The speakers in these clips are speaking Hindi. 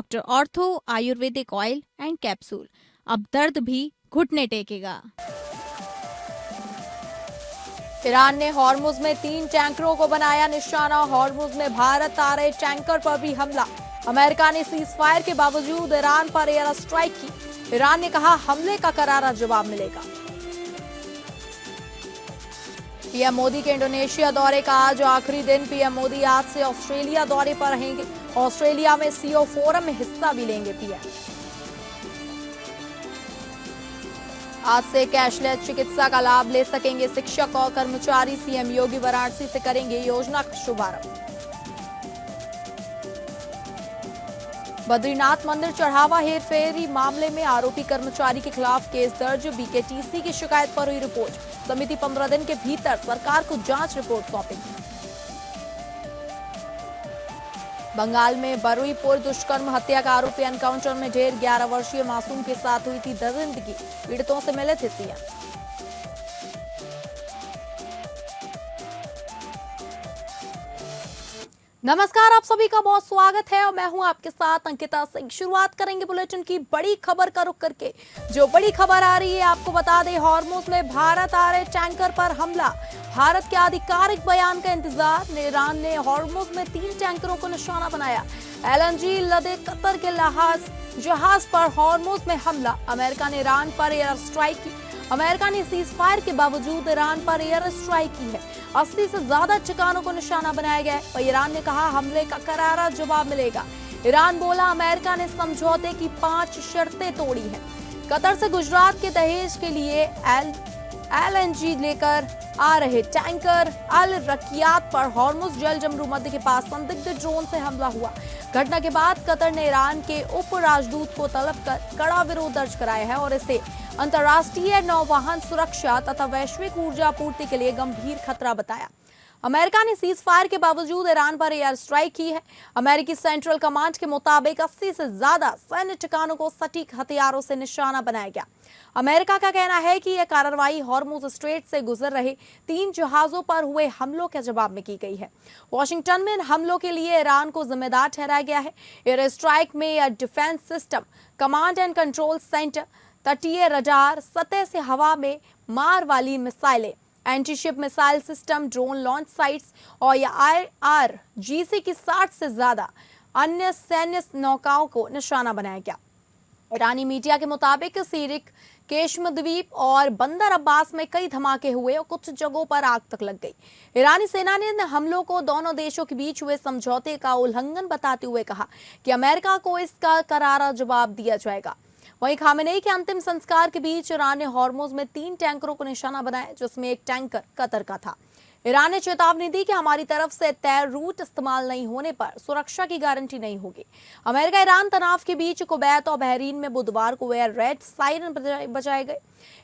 Doctor ortho Ayurvedic oil and capsule. अब दर्द भी घुटने टेकेगा। ईरान ने हॉर्मुज में 3 टैंकरों को बनाया निशाना। हॉर्मुज में भारत आ रहे टैंकर पर भी हमला। अमेरिका ने सीजफायर के बावजूद ईरान पर एयर स्ट्राइक की। ईरान ने कहा हमले का करारा जवाब मिलेगा। पीएम मोदी के इंडोनेशिया दौरे का आज आखिरी दिन। पीएम मोदी आज से ऑस्ट्रेलिया दौरे पर रहेंगे। ऑस्ट्रेलिया में सीओ फोरम में हिस्सा भी लेंगे पीएम। आज से कैशलेस चिकित्सा का लाभ ले सकेंगे शिक्षक और कर्मचारी। सीएम योगी वाराणसी से करेंगे योजना का शुभारंभ। बद्रीनाथ मंदिर चढ़ावा हेरफेरी मामले में आरोपी कर्मचारी के खिलाफ केस दर्ज। बीकेटीसी की शिकायत पर हुई रिपोर्ट। समिति 15 दिन के भीतर सरकार को जांच रिपोर्ट सौंपेगी। बंगाल में बरुईपुर दुष्कर्म हत्या का आरोपी एनकाउंटर में ढेर। 11 वर्षीय मासूम के साथ हुई थी दरिंदगी। पीड़ितों से मिले थे सीएम। नमस्कार, आप सभी का बहुत स्वागत है और मैं हूं आपके साथ अंकिता सिंह। शुरुआत करेंगे बुलेटिन की बड़ी खबर का रुख करके। जो बड़ी खबर आ रही है आपको बता दें, हॉर्मुज में भारत आ रहे टैंकर पर हमला। भारत के आधिकारिक बयान का इंतजार। ईरान ने हॉर्मुज में 3 टैंकरों को निशाना बनाया। एलएनजी लदे कतर के जहाज पर हॉर्मुज में हमला। अमेरिका ने ईरान पर एयर स्ट्राइक की। अमेरिका ने सीजफायर के बावजूद ईरान पर एयर स्ट्राइक की है। 80 से ज्यादा ठिकानों को निशाना बनाया गया है और ईरान ने कहा हमले का करारा जवाब मिलेगा। ईरान बोला अमेरिका ने समझौते की 5 शर्तें तोड़ी हैं। कतर से गुजरात के दहेज के लिए एलएनजी लेकर आ रहे टैंकर अल रकियात पर हॉर्मुज जल जमरू मध्य के पास संदिग्ध ड्रोन से हमला हुआ। घटना के बाद कतर ने ईरान के उप राजदूत को तलब कर कड़ा विरोध दर्ज कराया है और इसे अंतर्राष्ट्रीय नौवहन सुरक्षा तथा वैश्विक ऊर्जा आपूर्ति के लिए गंभीर खतरा बताया। अमेरिका ने सीज फायर के बावजूद ईरान पर एयर स्ट्राइक की है। अमेरिकी सेंट्रल कमांड के मुताबिक 80 से ज्यादा सैन्य ठिकानों को सटीक हथियारों से निशाना बनाया गया। अमेरिका का कहना है कि यह कार्रवाई हॉर्मुज स्ट्रेट से गुजर रहे 3 जहाजों पर हुए हमलों के जवाब में की गई है। वॉशिंगटन में इन हमलों के लिए ईरान को जिम्मेदार ठहराया गया है। एयर स्ट्राइक में air defence system, command and control centre, तटीय रडार, सतह से हवा में मार वाली मिसाइलें, antiship missile system, drone launch sites और IRGC की 60 से ज्यादा अन्य सैन्य नौकाओं को निशाना बनाया गया। ईरानी मीडिया के मुताबिक सीरिक, केशम द्वीप और बंदर अब्बास में कई धमाके हुए और कुछ जगहों पर आग तक लग गई। ईरानी सेना ने इन हमलों को दोनों देशों के बीच हुए समझौते का उल्लंघन बताते हुए कहा कि अमेरिका को इसका करारा जवाब दिया जाएगा। वहीं खामेनेई के अंतिम संस्कार के बीच ईरान ने हॉर्मुज में 3 टैंकरों को निशाना बनाया, जिसमें एक टैंकर कतर का था। ईरान ने चेतावनी दी कि हमारी तरफ से तय रूट इस्तेमाल नहीं होने पर सुरक्षा की गारंटी नहीं होगी। अमेरिका ईरान तनाव के बीच कुवैत और बहरीन में बुधवार को एयर रेड सायरन बजाए गए।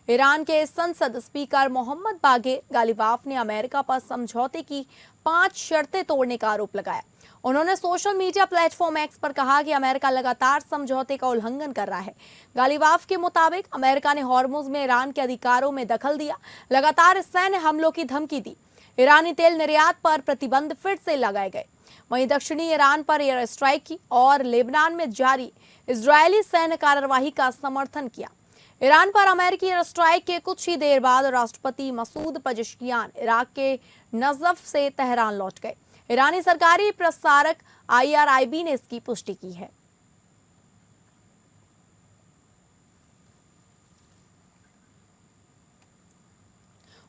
ईरान के संसद स्पीकर मोहम्मद बागेर गालिबाफ ने अमेरिका पर समझौते की 5 शर्तें तोड़ने का आरोप लगाया। उन्होंने सोशल मीडिया प्लेटफॉर्म एक्स पर कहा कि अमेरिका लगातार समझौते का उल्लंघन कर रहा है। गालिबाफ के मुताबिक अमेरिका ने हॉर्मुज में ईरान के अधिकारों में दखल दिया, लगातार सैन्य हमलों की धमकी दी। ईरानी तेल निर्यात पर प्रतिबंध फिर से लगाए गए। वहीं दक्षिणी ईरान पर एयर स्ट्राइक की और लेबनान में जारी इजरायली सैन्य कार्यवाही का समर्थन किया। ईरान पर अमेरिकी एयर स्ट्राइक के कुछ ही देर बाद राष्ट्रपति मसूद पजेश्कियान इराक के नजफ से तेहरान लौट गए। ईरानी सरकारी प्रसारक IRIB ने इसकी पुष्टि की है।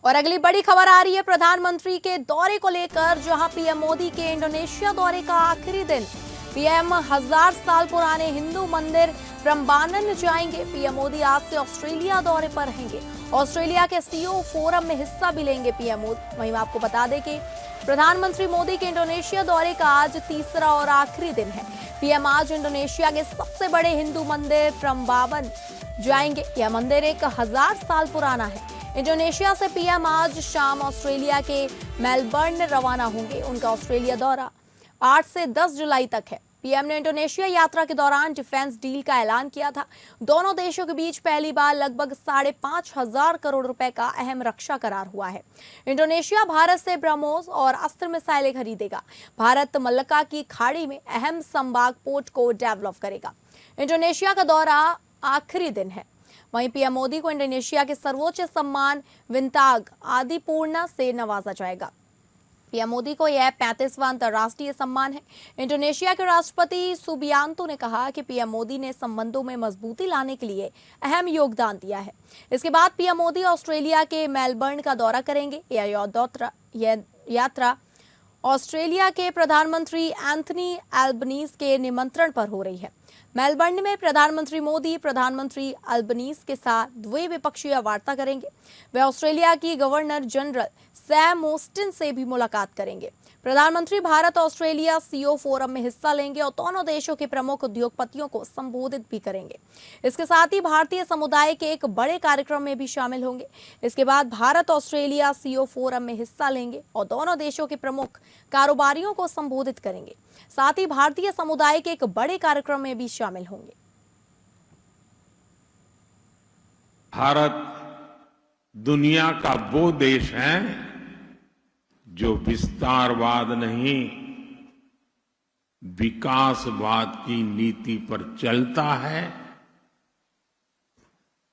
और अगली बड़ी खबर आ रही है प्रधानमंत्री के दौरे को लेकर, जहां पीएम मोदी के इंडोनेशिया दौरे का आखिरी दिन। पीएम 1000 साल पुराने हिंदू मंदिर प्रम्बानन जाएंगे। पीएम मोदी आज से ऑस्ट्रेलिया दौरे पर रहेंगे। ऑस्ट्रेलिया के सीओ फोरम में हिस्सा भी लेंगे पीएम मोदी। वहीं आपको बता दें कि प्रधानमंत्री मोदी के इंडोनेशिया दौरे का आज तीसरा और आखिरी दिन है। पीएम आज इंडोनेशिया के सबसे बड़े हिंदू मंदिर प्रम्बानन जाएंगे। यह मंदिर 1000 साल पुराना है। इंडोनेशिया से पीएम आज शाम ऑस्ट्रेलिया के मेलबर्न रवाना होंगे। उनका ऑस्ट्रेलिया दौरा 8 से 10 जुलाई तक है। पीएम ने इंडोनेशिया यात्रा के दौरान डिफेंस डील का ऐलान किया था। दोनों देशों के बीच पहली बार लगभग 5,500 करोड़ रुपए का अहम रक्षा करार हुआ है। इंडोनेशिया भारत से ब्रह्मोस और अस्त्र मिसाइलें खरीदेगा। भारत मलक्का की खाड़ी में अहम संभाग पोर्ट को डेवलप करेगा। इंडोनेशिया का दौरा आखिरी दिन है। वहीं पीएम मोदी को इंडोनेशिया के सर्वोच्च सम्मान विंताग आदिपूर्णा से नवाजा जाएगा। पीएम मोदी को यह 35वां अंतर्राष्ट्रीय सम्मान है। इंडोनेशिया के राष्ट्रपति सुबियांतो ने कहा कि पीएम मोदी ने संबंधों में मजबूती लाने के लिए अहम योगदान दिया है। इसके बाद पीएम मोदी ऑस्ट्रेलिया के मेलबर्न का दौरा करेंगे। यह यात्रा ऑस्ट्रेलिया के प्रधानमंत्री एंथनी एल्बनीज के निमंत्रण पर हो रही है। मेलबर्न में प्रधानमंत्री मोदी प्रधानमंत्री अल्बनीज के साथ द्विपक्षीय वार्ता करेंगे। वे ऑस्ट्रेलिया की गवर्नर जनरल सैम मोस्टिन से भी मुलाकात करेंगे। प्रधानमंत्री भारत ऑस्ट्रेलिया सीईओ फोरम में हिस्सा लेंगे और दोनों देशों के प्रमुख उद्योगपतियों को संबोधित भी करेंगे। इसके साथ ही भारतीय समुदाय के एक बड़े कार्यक्रम में भी शामिल होंगे। इसके बाद भारत ऑस्ट्रेलिया सीईओ फोरम में हिस्सा लेंगे और दोनों देशों के प्रमुख कारोबारियों को संबोधित करेंगे। साथ ही भारतीय समुदाय के एक बड़े कार्यक्रम में भी शामिल होंगे। भारत दुनिया का वो देश है जो विस्तारवाद नहीं, विकासवाद की नीति पर चलता है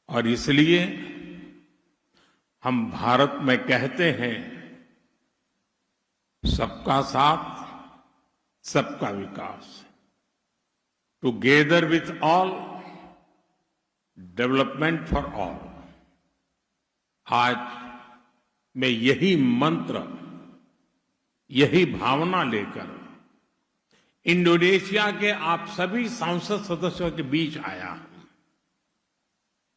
और इसलिए हम भारत में कहते हैं सबका साथ सबका विकास, together with all, development for all. आज मैं यही मंत्र, यही भावना लेकर इंडोनेशिया के आप सभी सांसद सदस्यों के बीच आया हूं।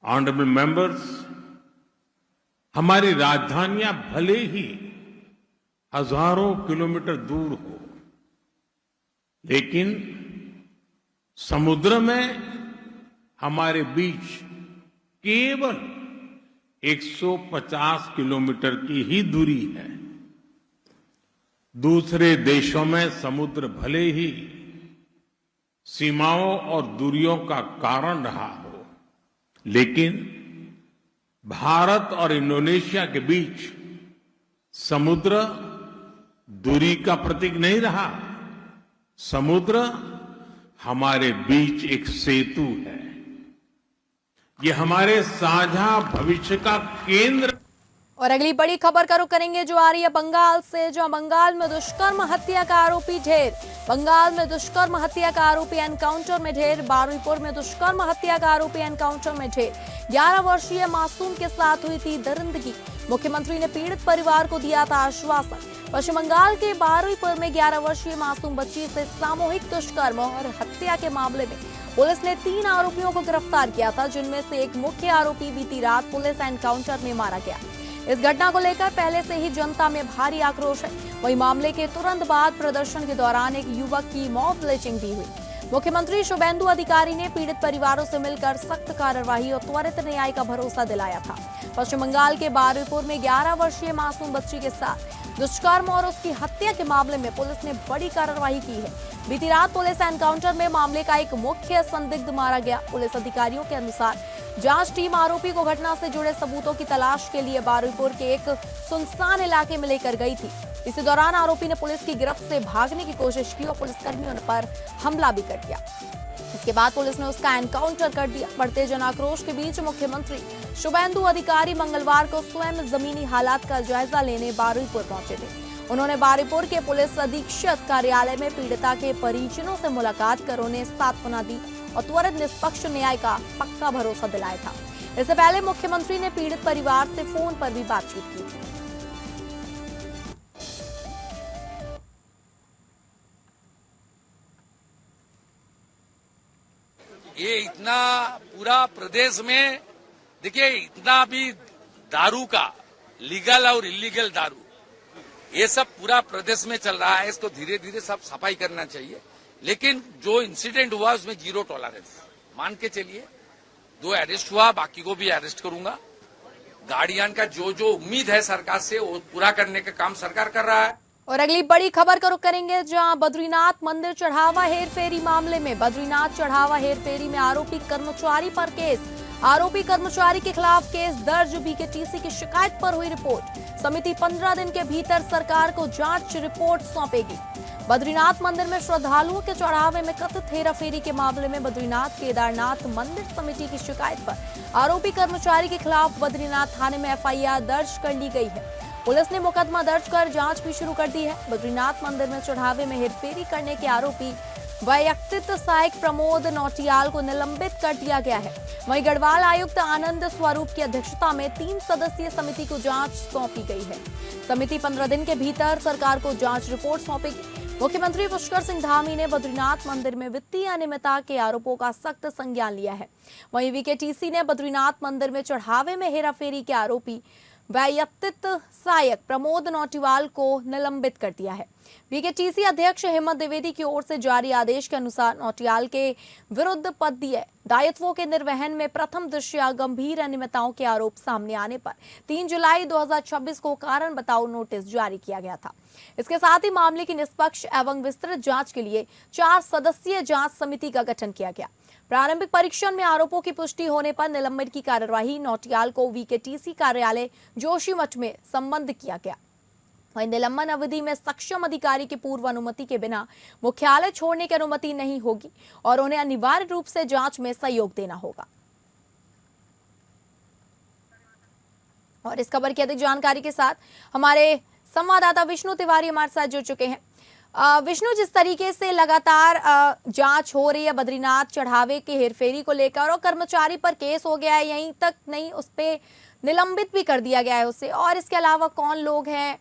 ऑनरेबल मेंबर्स, हमारी राजधानियां भले ही हजारों किलोमीटर दूर हो, लेकिन समुद्र में हमारे बीच केवल 150 किलोमीटर की ही दूरी है। दूसरे देशों में समुद्र भले ही सीमाओं और दूरियों का कारण रहा हो, लेकिन भारत और इंडोनेशिया के बीच समुद्र दूरी का प्रतीक नहीं रहा। समुद्र हमारे बीच एक सेतु है। ये हमारे साझा भविष्य का केंद्र। और अगली बड़ी खबर का रुख करेंगे जो आ रही है बंगाल से, जहां बंगाल में दुष्कर्म हत्या का आरोपी ढेर। बंगाल में दुष्कर्म हत्या का आरोपी एनकाउंटर में ढेर। बारुईपुर में दुष्कर्म हत्या का आरोपी एनकाउंटर में ढेर। 11 वर्षीय मासूम के साथ हुई थी दरिंदगी। मुख्यमंत्री ने पीड़ित परिवार को दिया था आश्वासन। पश्चिम बंगाल के बारुईपुर में 11 वर्षीय मासूम बच्ची से सामूहिक दुष्कर्म और हत्या के मामले में पुलिस ने 3 आरोपियों को गिरफ्तार किया था, जिनमें से एक मुख्य आरोपी बीती रात पुलिस एनकाउंटर में मारा गया। इस घटना को लेकर पहले से ही जनता में भारी आक्रोश है। वहीं मामले के तुरंत बाद प्रदर्शन के दौरान एक युवक की मॉब लिंचिंग भी हुई। मुख्यमंत्री शुभेंदु अधिकारी ने पीड़ित परिवारों से मिलकर सख्त कार्रवाई और त्वरित न्याय का भरोसा दिलाया था। पश्चिम बंगाल के बारुईपुर में 11 वर्षीय मासूम बच्ची के साथ दुष्कर्म और उसकी हत्या के मामले में पुलिस ने बड़ी कार्रवाई की है। बीती रात पुलिस एनकाउंटर में मामले का एक मुख्य संदिग्ध मारा गया। पुलिस अधिकारियों के अनुसार जांच टीम आरोपी को घटना से जुड़े सबूतों की तलाश के लिए बारुईपुर के एक सुनसान इलाके में लेकर गई थी। इसी दौरान आरोपी ने पुलिस की गिरफ्त से भागने की कोशिश की और पुलिसकर्मियों पर हमला भी कर दिया। इसके बाद पुलिस ने उसका एनकाउंटर कर दिया। बढ़ते जन आक्रोश के बीच मुख्यमंत्री शुभेंदु अधिकारी मंगलवार को स्वयं जमीनी हालात का जायजा लेने बारुईपुर पहुंचे थे। उन्होंने बारुईपुर के पुलिस अधीक्षक कार्यालय में पीड़िता के परिजनों से मुलाकात कर उन्हें सांत्वना दी और त्वरित निष्पक्ष न्याय का पक्का भरोसा दिलाया था। इससे पहले मुख्यमंत्री ने पीड़ित परिवार से फोन पर भी बातचीत की थी। ये इतना पूरा प्रदेश में देखिए, इतना भी दारू का लीगल और इलीगल दारू, ये सब पूरा प्रदेश में चल रहा है। इसको धीरे धीरे सब सफाई करना चाहिए। लेकिन जो इंसिडेंट हुआ उसमें 0 टॉलरेंस मान के चलिए। 2 अरेस्ट हुआ, बाकी को भी अरेस्ट करूंगा। गार्डियन का जो जो उम्मीद है सरकार से वो पूरा करने का काम सरकार कर रहा है। और अगली बड़ी खबर का रुख करेंगे, जहां बद्रीनाथ मंदिर चढ़ावा हेरफेरी मामले में बद्रीनाथ चढ़ावा हेरफेरी में आरोपी कर्मचारी पर केस। आरोपी कर्मचारी के खिलाफ केस दर्ज। बीकेटीसी की शिकायत पर हुई रिपोर्ट। समिति 15 दिन के भीतर सरकार को जांच रिपोर्ट सौंपेगी। बद्रीनाथ मंदिर में श्रद्धालुओं के चढ़ावे में कथित हेराफेरी के मामले में बद्रीनाथ केदारनाथ मंदिर समिति की शिकायत पर आरोपी कर्मचारी के खिलाफ बद्रीनाथ थाने में एफआईआर दर्ज कर ली गई है। पुलिस ने मुकदमा दर्ज कर जांच भी शुरू कर दी है। बद्रीनाथ मंदिर में चढ़ावे में हेरफेरी करने के आरोपी वैयक्तिक सहायक प्रमोद नौटियाल को निलंबित कर दिया गया है। वहीं गढ़वाल आयुक्त आनंद स्वरूप की अध्यक्षता में 3 सदस्यीय समिति को जांच सौंपी गई है। समिति 15 दिन के भीतर सरकार को जांच रिपोर्ट सौंपेगी। मुख्यमंत्री पुष्कर सिंह धामी ने बद्रीनाथ मंदिर में वित्तीय अनियमितता के आरोपों का सख्त संज्ञान लिया है। वहीं बीकेटीसी ने बद्रीनाथ मंदिर में चढ़ावे में हेराफेरी के आरोपी वैयक्तिक सहायक प्रमोद नौटियाल को निलंबित कर दिया है। बीकेटीसी अध्यक्ष हेमंत द्विवेदी की ओर से जारी आदेश के अनुसार नौटियाल के विरुद्ध पदीय दायित्वों के निर्वहन में प्रथम दृष्टया गंभीर अनियमितताओं के आरोप सामने आने पर 3 जुलाई 2026 को कारण बताओ नोटिस जारी किया गया था। इसके साथ ही मामले की निष्पक्ष एवं विस्तृत जांच के लिए 4 सदस्यीय जांच समिति का गठन किया गया। प्रारंभिक परीक्षण में आरोपों की पुष्टि होने पर निलंबन की कार्यवाही नौटियाल को बीकेटीसी कार्यालय जोशीमठ में संबद्ध किया गया। वहीं निलंबन अवधि में सक्षम अधिकारी की पूर्व अनुमति के बिना मुख्यालय छोड़ने की अनुमति नहीं होगी और उन्हें अनिवार्य रूप से जांच में सहयोग देना होगा। और इस खबर की अधिक जानकारी के साथ हमारे संवाददाता विष्णु तिवारी हमारे साथ जुड़ चुके हैं। विष्णु, जिस तरीके से लगातार जांच हो रही है बद्रीनाथ चढ़ावे के हेरफेरी को लेकर और कर्मचारी पर केस हो गया है, यहीं तक नहीं उस पे निलंबित भी कर दिया गया है उसे, और इसके अलावा कौन लोग हैं?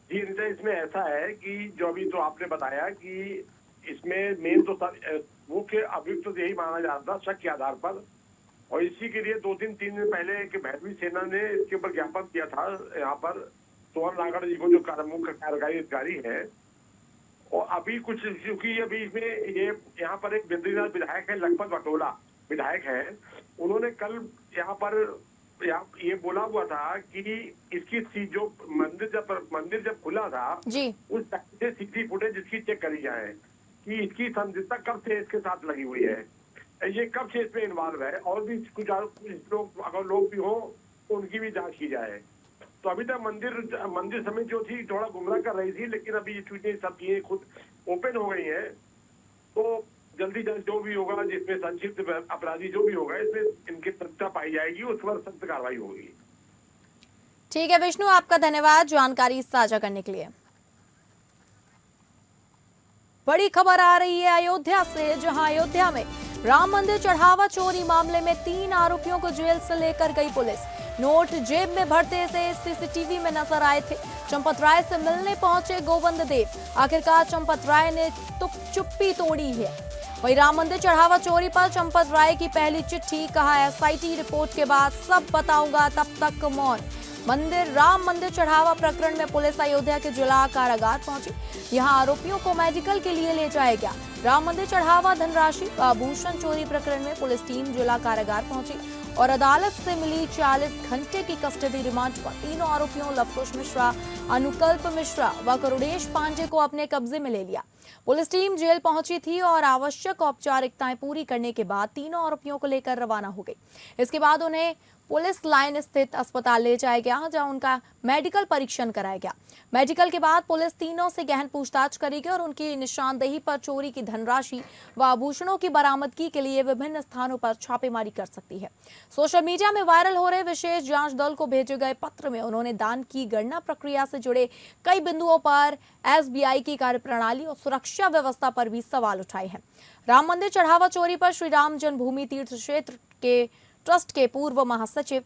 जी रिचा, इसमें ऐसा है कि जो अभी तो आपने बताया कि इसमें मेन तो मुख्य अभियुक्त तो यही माना जा रहा था शक के आधार पर, और इसी के लिए 2-3 दिन पहले कि भैरवी सेना ने इसके ऊपर ज्ञापन दिया था यहाँ पर सोहन नागड़ जी को, जो मुख्य कार्यकारी अधिकारी है। और अभी कुछ क्योंकि अभी इसमें ये यहाँ पर एक बद्रीनाथ विधायक है, लखपत बटोला विधायक है, उन्होंने कल यहाँ पर ये बोला हुआ था कि इसकी जो मंदिर जब खुला था जी, उस टाइम से सीसी फुटेज इसकी चेक करी जाए कि इसकी संदिग्धता कब से इसके साथ लगी हुई है, ये कब से इसमें इन्वॉल्व है, और भी कुछ लोग अगर लोग भी हो तो उनकी भी जांच की जाए। तो अभी तक मंदिर समिति जो थी थोड़ा गुमराह कर रही थी, लेकिन अभी ये चीजें सब चीजें खुद ओपन हो गई हैं। तो जल्दी जो भी होगा, जिसमें संक्षिप्त अपराधी जो भी होगा, इसमें इनकी सत्ता पाई जाएगी, उस पर सख्त कार्रवाई होगी। ठीक है विष्णु, आपका धन्यवाद जानकारी साझा करने के लिए। बड़ी खबर आ रही है अयोध्या से, जहां अयोध्या में राम मंदिर चढ़ावा चोरी मामले में 3 आरोपियों को जेल से लेकर गई पुलिस। नोट जेब में भरते से सीसीटीवी में नजर आए थे। चंपत राय से मिलने पहुंचे गोविंद देव। आखिरकार चंपत राय ने चुप्पी तोड़ी है। वहीं राम मंदिर चढ़ावा चोरी पर चंपत राय की पहली चिट्ठी, कहा एसआईटी रिपोर्ट के बाद सब बताऊंगा, तब तक मौन। राम मंदिर चढ़ावा प्रकरण में पुलिस अयोध्या के जिला कारागार पहुंची। यहां आरोपियों को मेडिकल के लिए ले जाया गया। राम मंदिर चढ़ावा धनराशि व आभूषण चोरी प्रकरण में पुलिस टीम जिला कारागार पहुंची और अदालत से मिली 40 घंटे की कस्टडी रिमांड पर तीनों आरोपियों लवकुश मिश्रा, अनुकल्प मिश्रा व करुणेश पांडे को अपने कब्जे में ले लिया। पुलिस टीम जेल पहुंची थी और आवश्यक औपचारिकताएं पूरी करने के बाद तीनों आरोपियों को लेकर रवाना हो गई। इसके बाद उन्हें पुलिस लाइन स्थित अस्पताल ले जाया गया, जहां उनका मेडिकल परीक्षण कराया गया। मेडिकल के बाद पुलिस तीनों से गहन पूछताछ करेगी और उनकी निशानदेही पर चोरी की धनराशि व आभूषणों की बरामदगी के लिए विभिन्न स्थानों पर छापेमारी कर सकती है। सोशल मीडिया में वायरल हो रहे विशेष जांच दल को भेजे गए पत्र में उन्होंने दान की गणना प्रक्रिया से जुड़े कई बिंदुओं पर एसबीआई की कार्यप्रणाली और सुरक्षा व्यवस्था पर भी सवाल उठाए हैं। राम मंदिर चढ़ावा चोरी पर श्री राम जन्मभूमि तीर्थ क्षेत्र के ट्रस्ट के पूर्व महासचिव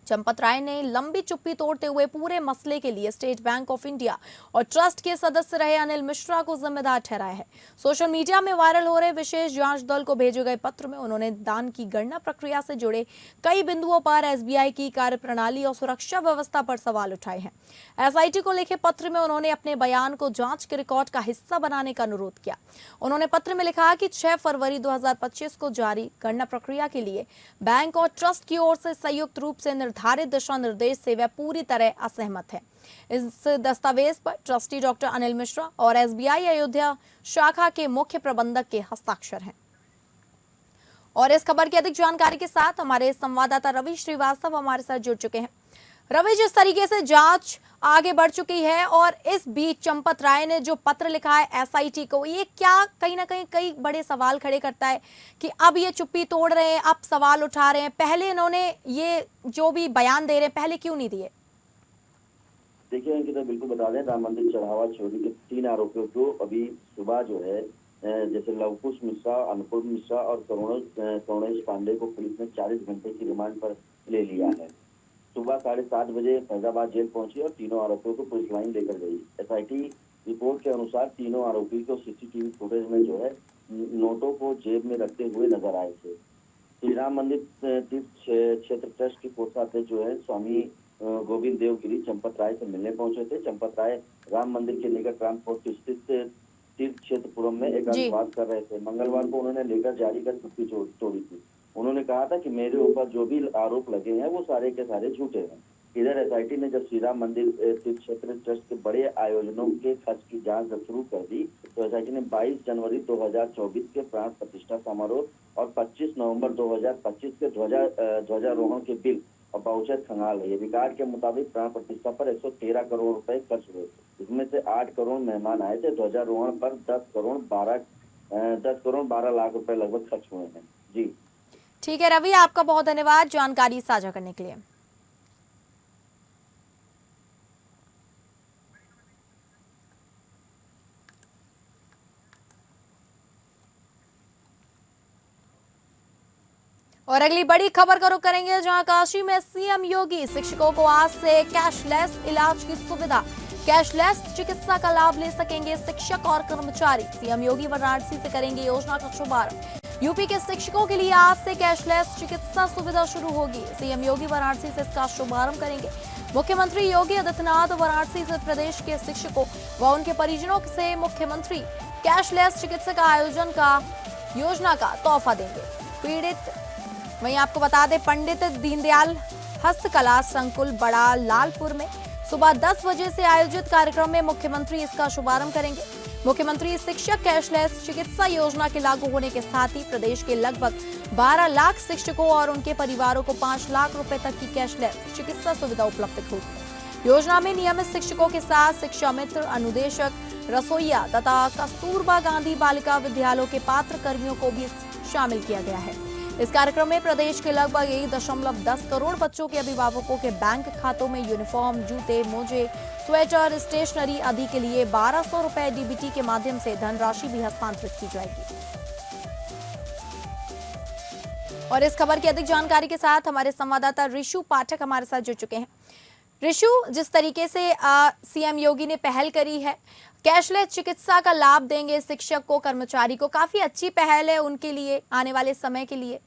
चंपत राय ने लंबी चुप्पी तोड़ते हुए पूरे मसले के लिए स्टेट बैंक ऑफ इंडिया और ट्रस्ट के सदस्य रहे अनिल मिश्रा को जिम्मेदार ठहराया है। सोशल मीडिया में वायरल हो रहे विशेष जांच दल को भेजे गए पत्र में उन्होंने दान की गणना प्रक्रिया से जुड़े कई बिंदुओं पर एसबीआई की कार्यप्रणाली और सुरक्षा व्यवस्था पर सवाल उठाए हैं। एसआईटी को लिखे पत्र में उन्होंने अपने बयान को जांच के रिकॉर्ड का हिस्सा बनाने का अनुरोध किया। उन्होंने पत्र में लिखा कि 6 फरवरी 2025 को जारी गणना प्रक्रिया के लिए बैंक और ट्रस्ट की ओर से संयुक्त रूप से निर्धारित दिशा निर्देश से वह पूरी तरह असहमत है। इस दस्तावेज पर ट्रस्टी डॉक्टर अनिल मिश्रा और एसबीआई अयोध्या शाखा के मुख्य प्रबंधक के हस्ताक्षर हैं। और इस खबर की अधिक जानकारी के साथ हमारे संवाददाता रवि श्रीवास्तव हमारे साथ जुड़ चुके हैं। रवि, जिस तरीके से जांच आगे बढ़ चुकी है और इस बीच चंपत राय ने जो पत्र लिखा है एसआईटी को, ये क्या कहीं ना कहीं कई बड़े सवाल खड़े करता है कि अब ये चुप्पी तोड़ रहे हैं, अब सवाल उठा रहे हैं। पहले इन्होंने ये जो भी बयान दे रहे हैं, पहले क्यों नहीं दिए? देखिए अंकिता, बिल्कुल बता दें, राम मंदिर चढ़ावा चोरी के 3 आरोपियों को अभी सुबह जो है जैसे लवकुश मिश्रा, अनुपम मिश्रा और करुणेश पांडे को पुलिस ने 40 घंटे की रिमांड पर ले लिया है। सुबह 7:30 बजे फैजाबाद जेल पहुंची और तीनों आरोपियों को पुलिस लाइन लेकर गई। एसआईटी रिपोर्ट के अनुसार तीनों आरोपी को सीसीटीवी फुटेज में जो है नोटों को जेब में रखते हुए नजर आए थे। श्री राम मंदिर तीर्थ क्षेत्र ट्रस्ट के कोषाध्यक्ष जो है स्वामी गोविंद देवगिरी चंपत राय से मिलने पहुंचे थे। चंपत राय राम मंदिर के निकट रामकोट स्थित तीर्थ क्षेत्रपुरम में एकांतवास कर रहे थे। मंगलवार को उन्होंने लेकर जारी कर चुप्पी तोड़ी थी। उन्होंने कहा था कि मेरे ऊपर जो भी आरोप लगे हैं वो सारे के सारे झूठे हैं। इधर एसआईटी ने जब श्री राम मंदिर तीर्थ क्षेत्र ट्रस्ट के बड़े आयोजनों के खर्च की जांच जब शुरू कर दी तो एसआईटी ने 22 जनवरी 2024 के प्राण प्रतिष्ठा समारोह और 25 नवंबर 2025 के ध्वजारोहण के बिल और बाउचर खंगाल है। रिकॉर्ड के मुताबिक प्राण प्रतिष्ठा पर 113 करोड़ रुपए खर्च हुए। इसमें से 8 करोड़ मेहमान आए थे। ध्वजारोहण पर 10 करोड़ 12 लाख रुपए लगभग खर्च हुए हैं। जी ठीक है रवि, आपका बहुत धन्यवाद जानकारी साझा करने के लिए। और अगली बड़ी खबर का रुख करेंगे, जहां काशी में सीएम योगी शिक्षकों को आज से कैशलेस इलाज की सुविधा, कैशलेस चिकित्सा का लाभ ले सकेंगे शिक्षक और कर्मचारी। सीएम योगी वाराणसी से करेंगे योजना का शुभारंभ। यूपी के शिक्षकों के लिए आज से कैशलेस चिकित्सा सुविधा शुरू होगी। सीएम योगी वाराणसी से इसका शुभारंभ करेंगे। मुख्यमंत्री योगी आदित्यनाथ वाराणसी से प्रदेश के शिक्षकों व उनके परिजनों से मुख्यमंत्री कैशलेस चिकित्सा आयोजन का योजना का तोहफा देंगे। पीड़ित वहीं आपको बता दें, पंडित दीनदयाल हस्तकला संकुल बड़ा लालपुर में सुबह 10 बजे से आयोजित कार्यक्रम में मुख्यमंत्री इसका शुभारंभ करेंगे। मुख्यमंत्री शिक्षक कैशलेस चिकित्सा योजना के लागू होने के साथ ही प्रदेश के लगभग 12 लाख शिक्षकों और उनके परिवारों को 5 लाख रुपए तक की कैशलेस चिकित्सा सुविधा उपलब्ध होगी। योजना में नियमित शिक्षकों के साथ शिक्षा मित्र, अनुदेशक, रसोइया तथा कस्तूरबा गांधी बालिका विद्यालयों के पात्र कर्मियों को भी शामिल किया गया है। इस कार्यक्रम में प्रदेश के लगभग 1.10 करोड़ बच्चों के अभिभावकों के बैंक खातों में यूनिफॉर्म, जूते, मोजे, स्वेटर, स्टेशनरी आदि के लिए 1200 रुपए डीबीटी के माध्यम से धनराशि भी हस्तांतरित की जाएगी। और इस खबर की अधिक जानकारी के साथ हमारे संवाददाता ऋषु पाठक हमारे साथ जुड़ चुके हैं। ऋषु, जिस तरीके से सीएम योगी ने पहल करी है, कैशलेस चिकित्सा का लाभ देंगे शिक्षक को, कर्मचारी को, काफी अच्छी पहल है उनके लिए आने वाले समय के लिए।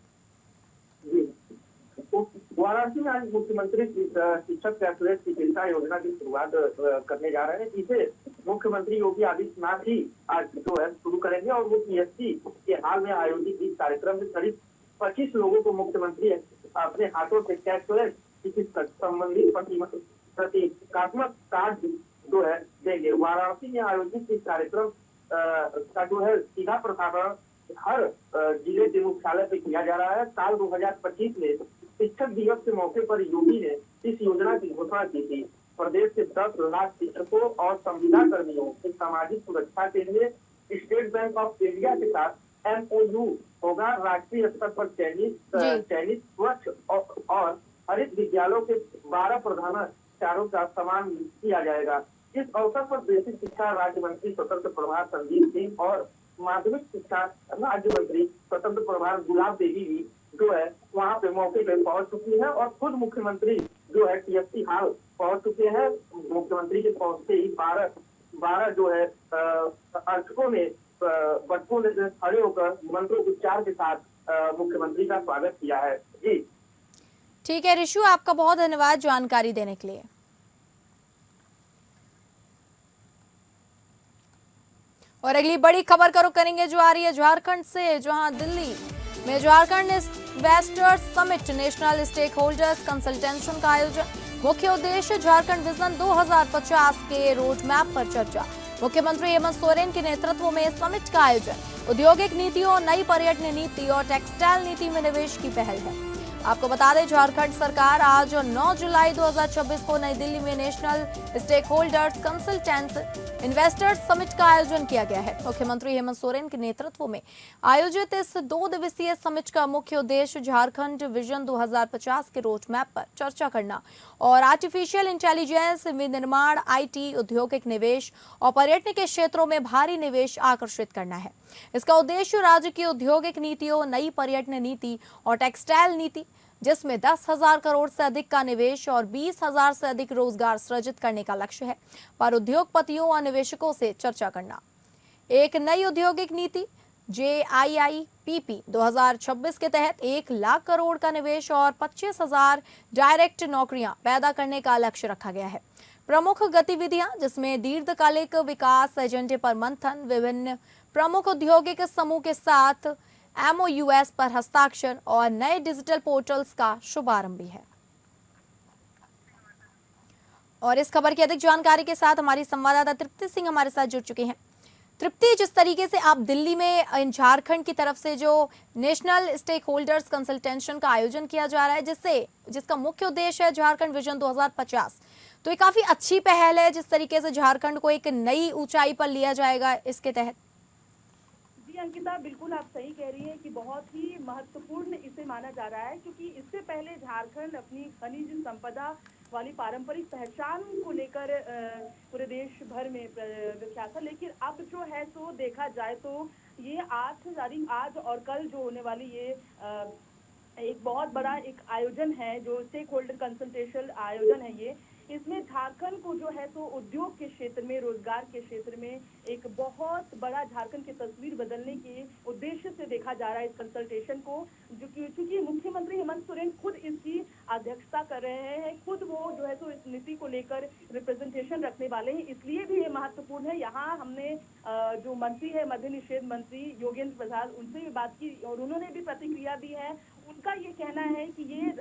वाराणसी में आज मुख्यमंत्री शिक्षक कैशलेस चिकित्सा योजना की शुरुआत करने जा रहे हैं, जिसे मुख्यमंत्री योगी आदित्यनाथ ही आज जो है शुरू करेंगे। और वो पीएससी के हाल में आयोजित इस कार्यक्रम में करीब 25 लोगों को मुख्यमंत्री अपने हाथों से कैशलेस चिकित्सा संबंधी प्रतीकात्मक कार्ड जो है देंगे। वाराणसी में आयोजित इस कार्यक्रम का जो है सीधा प्रसारण हर जिले के मुख्यालय पे किया जा रहा है। साल 2025 में शिक्षक दिवस के मौके पर योगी ने इस योजना की घोषणा की थी। प्रदेश के 10 लाख शिक्षकों और संविदा कर्मियों की सामाजिक सुरक्षा के लिए स्टेट बैंक ऑफ इंडिया के साथ MOU होगा। राष्ट्रीय स्तर पर चयनित स्वच्छ और हरित विद्यालयों के 12 प्रधानाचार्यों का सम्मान किया जाएगा। इस अवसर पर बेसिक शिक्षा राज्य मंत्री स्वतंत्र प्रभार संदीप सिंह और माध्यमिक शिक्षा राज्य मंत्री स्वतंत्र प्रभार गुलाब देवी भी जो है वहाँ पे मौके पे पहुंच चुकी है। और खुद मुख्यमंत्री जो है टीएससी हाल पहुंच चुके हैं। मुख्यमंत्री के पहुंचते ही 12 जो है अर्चकों ने बच्चों ने खड़े होकर मंत्रोच्चार के साथ मुख्यमंत्री का स्वागत किया है। जी ठीक है ऋषु, आपका बहुत धन्यवाद जानकारी देने के लिए। और अगली बड़ी खबर का रुख करेंगे जो आ रही है झारखंड से, जहां दिल्ली में Jharkhand investors summit national stakeholders consultation का आयोजन। मुख्य उद्देश्य झारखंड विजन 2050 के रोड मैप पर चर्चा। मुख्यमंत्री हेमंत सोरेन के नेतृत्व में समिट का आयोजन। औद्योगिक नीतियों, नई पर्यटन नीति और टेक्सटाइल नीति में निवेश की पहल है। आपको बता दें, झारखंड सरकार आज 9 जुलाई 2026 को नई दिल्ली में national stakeholders consultant investors summit का आयोजन किया गया है। मुख्यमंत्री हेमंत सोरेन के नेतृत्व में आयोजित इस 2 दिवसीय समिट का मुख्य उद्देश्य झारखंड विजन 2050 के रोड मैप पर चर्चा करना और आर्टिफिशियल इंटेलिजेंस, विनिर्माण, IT, औद्योगिक निवेश और पर्यटन के क्षेत्रों में भारी निवेश आकर्षित करना है। इसका उद्देश्य राज्य की औद्योगिक नीतियों, नई पर्यटन नीति और टेक्सटाइल नीति, जिसमें 10,000 करोड़ से अधिक का निवेश और 20,000 से अधिक रोजगार सृजित करने का लक्ष्य है, पर उद्योगपतियों और निवेशकों से चर्चा करना। एक नई औद्योगिक नीति JIIPP 2026 के तहत 1 लाख करोड़ का निवेश और 25,000 डायरेक्ट नौकरियां पैदा करने का लक्ष्य रखा गया है। प्रमुख गतिविधियां, जिसमें दीर्घकालिक विकास एजेंडे पर मंथन, विभिन्न प्रमुख औद्योगिक समूह के साथ MOUs पर हस्ताक्षर और नए डिजिटल पोर्टल्स का शुभारंभ भी है। और इस खबर की अधिक जानकारी के साथ हमारी संवाददाता तृप्ति सिंह हमारे साथ जुड़ चुके हैं। तृप्ति, जिस तरीके से आप दिल्ली में झारखंड की तरफ से जो नेशनल स्टेक होल्डर्स कंसल्टेशन का आयोजन किया जा रहा है, जिसका मुख्य उद्देश्य है झारखंड विजन 2050, तो ये काफी अच्छी पहल है जिस तरीके से झारखंड को एक नई ऊंचाई पर लिया जाएगा इसके तहत। अंकिता, बिल्कुल आप सही कह रही हैं कि बहुत ही महत्वपूर्ण इसे माना जा रहा है, क्योंकि इससे पहले झारखंड अपनी खनिज संपदा वाली पारंपरिक पहचान को लेकर पूरे देश भर में विख्यात था। लेकिन अब जो है तो देखा जाए तो ये 8 तारीख आज और कल जो होने वाली ये एक बहुत बड़ा एक आयोजन है, जो स्टेक होल्डर कंसल्टेशन आयोजन है ये। इसमें झारखंड को जो है तो उद्योग के क्षेत्र में, रोजगार के क्षेत्र में एक बहुत बड़ा झारखंड की तस्वीर बदलने के उद्देश्य से देखा जा रहा है इस कंसल्टेशन को, जो क्योंकि मुख्यमंत्री हेमंत सोरेन खुद इसकी अध्यक्षता कर रहे हैं, खुद वो जो है तो इस नीति को लेकर रिप्रेजेंटेशन रखने वाले हैं, इसलिए भी ये महत्वपूर्ण है। यहाँ हमने जो मंत्री है, मद्य निषेध मंत्री योगेंद्र प्रसाद, उनसे भी बात की और उन्होंने भी प्रतिक्रिया दी है। उनका ये कहना है कि ये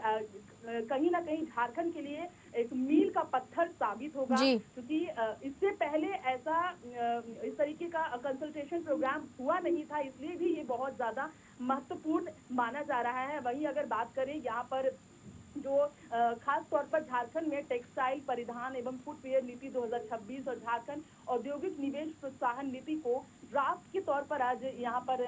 कहीं ना कहीं झारखंड के लिए एक मील का पत्थर साबित होगा, क्योंकि इससे पहले ऐसा इस तरीके का कंसल्टेशन प्रोग्राम हुआ नहीं था, इसलिए भी ये बहुत ज्यादा महत्वपूर्ण माना जा रहा है। वहीं अगर बात करें यहाँ पर जो खास तौर पर झारखंड में टेक्सटाइल, परिधान एवं फुटवेयर नीति 2026 और झारखंड औद्योगिक निवेश प्रोत्साहन नीति को ड्राफ्ट के तौर पर आज यहाँ पर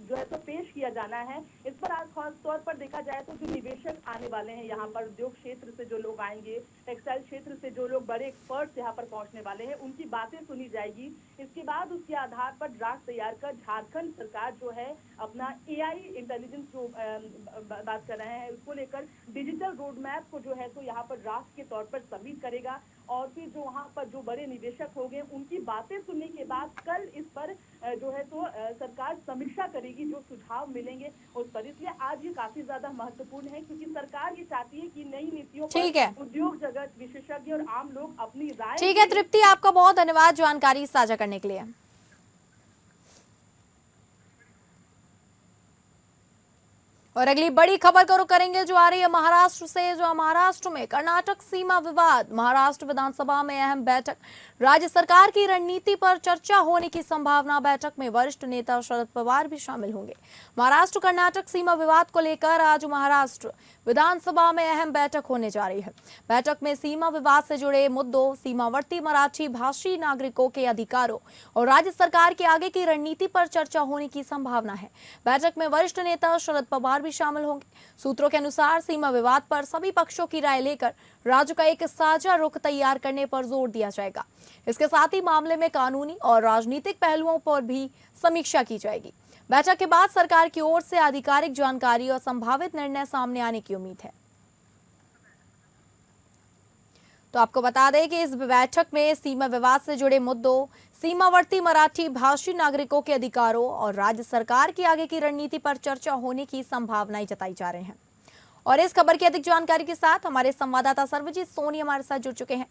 जो है तो पेश किया जाना है। इस पर आज खास तौर पर देखा जाए तो जो निवेशक आने वाले हैं यहाँ पर, उद्योग क्षेत्र से जो लोग आएंगे, टेक्सटाइल क्षेत्र से जो लोग बड़े एक्सपर्ट्स यहाँ पर पहुंचने वाले हैं, उनकी बातें सुनी जाएगी। इसके बाद उसके आधार पर ड्राफ्ट तैयार कर झारखंड सरकार जो है अपना AI इंटेलिजेंस जो बात कर रहे हैं उसको लेकर डिजिटल रोड मैप को जो है तो यहाँ पर ड्राफ्ट के तौर पर सबमिट करेगा और फिर जो वहाँ पर जो बड़े निवेशक होंगे उनकी बातें सुनने के बाद कल इस पर जो है तो सरकार समीक्षा करेगी, जो सुझाव मिलेंगे उस पर। इसलिए आज ये काफी ज्यादा महत्वपूर्ण है, क्योंकि सरकार ये चाहती है कि नई नीतियों पर उद्योग जगत, विशेषज्ञ और आम लोग अपनी राय। ठीक है तृप्ति, आपका बहुत धन्यवाद जानकारी साझा करने के लिए। और अगली बड़ी खबर को रुख करेंगे जो आ रही है महाराष्ट्र से। जो महाराष्ट्र में कर्नाटक सीमा विवाद, महाराष्ट्र विधानसभा में अहम बैठक, राज्य सरकार की रणनीति पर चर्चा होने की संभावना। बैठक में वरिष्ठ नेता शरद पवार भी शामिल होंगे। महाराष्ट्र कर्नाटक सीमा विवाद को लेकर आज महाराष्ट्र विधानसभा में अहम बैठक होने जा रही है। बैठक में सीमा विवाद से जुड़े मुद्दों, सीमावर्ती मराठी भाषी नागरिकों के अधिकारों और राज्य सरकार के आगे की रणनीति पर चर्चा होने की संभावना है। बैठक में वरिष्ठ नेता शरद पवार भी शामिल होंगे। सूत्रों के अनुसार सीमा विवाद पर सभी पक्षों की राय लेकर राज्य का एक साझा रुख तैयार करने पर जोर दिया जाएगा। इसके साथ ही मामले में कानूनी और राजनीतिक पहलुओं पर भी समीक्षा की जाएगी। बैठक के बाद सरकार की ओर से आधिकारिक जानकारी और संभावित निर्णय सामने आने की उम्मीद है। तो आपको बता दें कि इस बैठक में सीमा विवाद से जुड़े मुद्दों, सीमावर्ती मराठी भाषी नागरिकों के अधिकारों और राज्य सरकार की आगे की रणनीति पर चर्चा होने की संभावनाएं जताई जा रही हैं। और इस खबर की अधिक जानकारी के साथ हमारे संवाददाता सर्वजीत सोनी हमारे साथ जुड़ चुके हैं।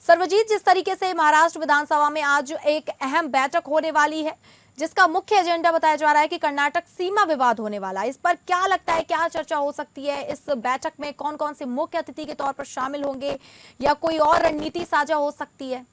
सर्वजीत, जिस तरीके से महाराष्ट्र विधानसभा में आज एक अहम बैठक होने वाली है, जिसका मुख्य एजेंडा बताया जा रहा है कि कर्नाटक सीमा विवाद होने वाला है। इस पर क्या लगता है, क्या चर्चा हो सकती है? इस बैठक में कौन कौन से मुख्य अतिथि के तौर पर शामिल होंगे या कोई और रणनीति साझा हो सकती है?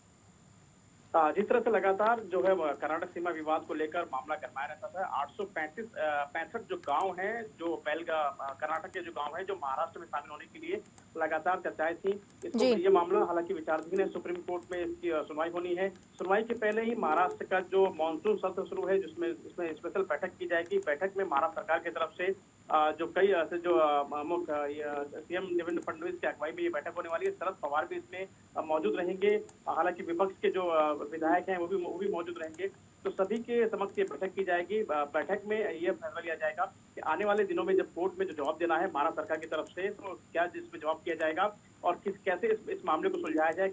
जिस तरह से लगातार जो है कर्नाटक सीमा विवाद को लेकर मामला गरमाया रहता था, 865 जो गांव हैं, जो कर्नाटक के जो गांव हैं, जो महाराष्ट्र में शामिल होने के लिए लगातार चर्चाएं थी। इसको ये मामला हालांकि विचाराधीन है, सुप्रीम कोर्ट में इसकी सुनवाई होनी है। सुनवाई के पहले ही महाराष्ट्र का जो मानसून सत्र शुरू है, जिसमें स्पेशल बैठक की जाएगी। बैठक में महाराष्ट्र सरकार की तरफ से जो कई ऐसे जो सीएम देवेंद्र फडणवीस की अगुवाई में ये बैठक होने वाली है। शरद पवार भी इसमें मौजूद रहेंगे, हालांकि विपक्ष के जो विधायक हैं वो भी मौजूद रहेंगे। तो सभी के समक्ष ये बैठक की जाएगी। बैठक में ये फैसला लिया जाएगा कि आने वाले दिनों में जब कोर्ट में जो जवाब देना है महाराष्ट्र सरकार की तरफ से, तो क्या इसमें जवाब किया जाएगा और कैसे इस मामले को सुलझाया जाए।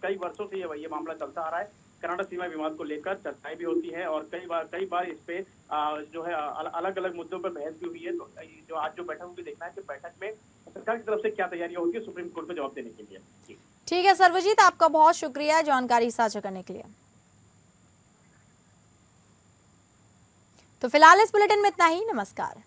कई वर्षों से ये मामला चलता आ रहा है। कर्नाटक सीमा विवाद को लेकर चर्चाएं भी होती है और कई बार इस पे जो है अलग अलग मुद्दों पर बहस भी हुई है। तो जो आज जो बैठक होगी, देखना है कि बैठक में सरकार की तरफ से क्या तैयारियां होती है सुप्रीम कोर्ट में जवाब देने के लिए। ठीक है सर्वजीत, आपका बहुत शुक्रिया जानकारी साझा करने के लिए। तो फिलहाल इस बुलेटिन में इतना ही। नमस्कार।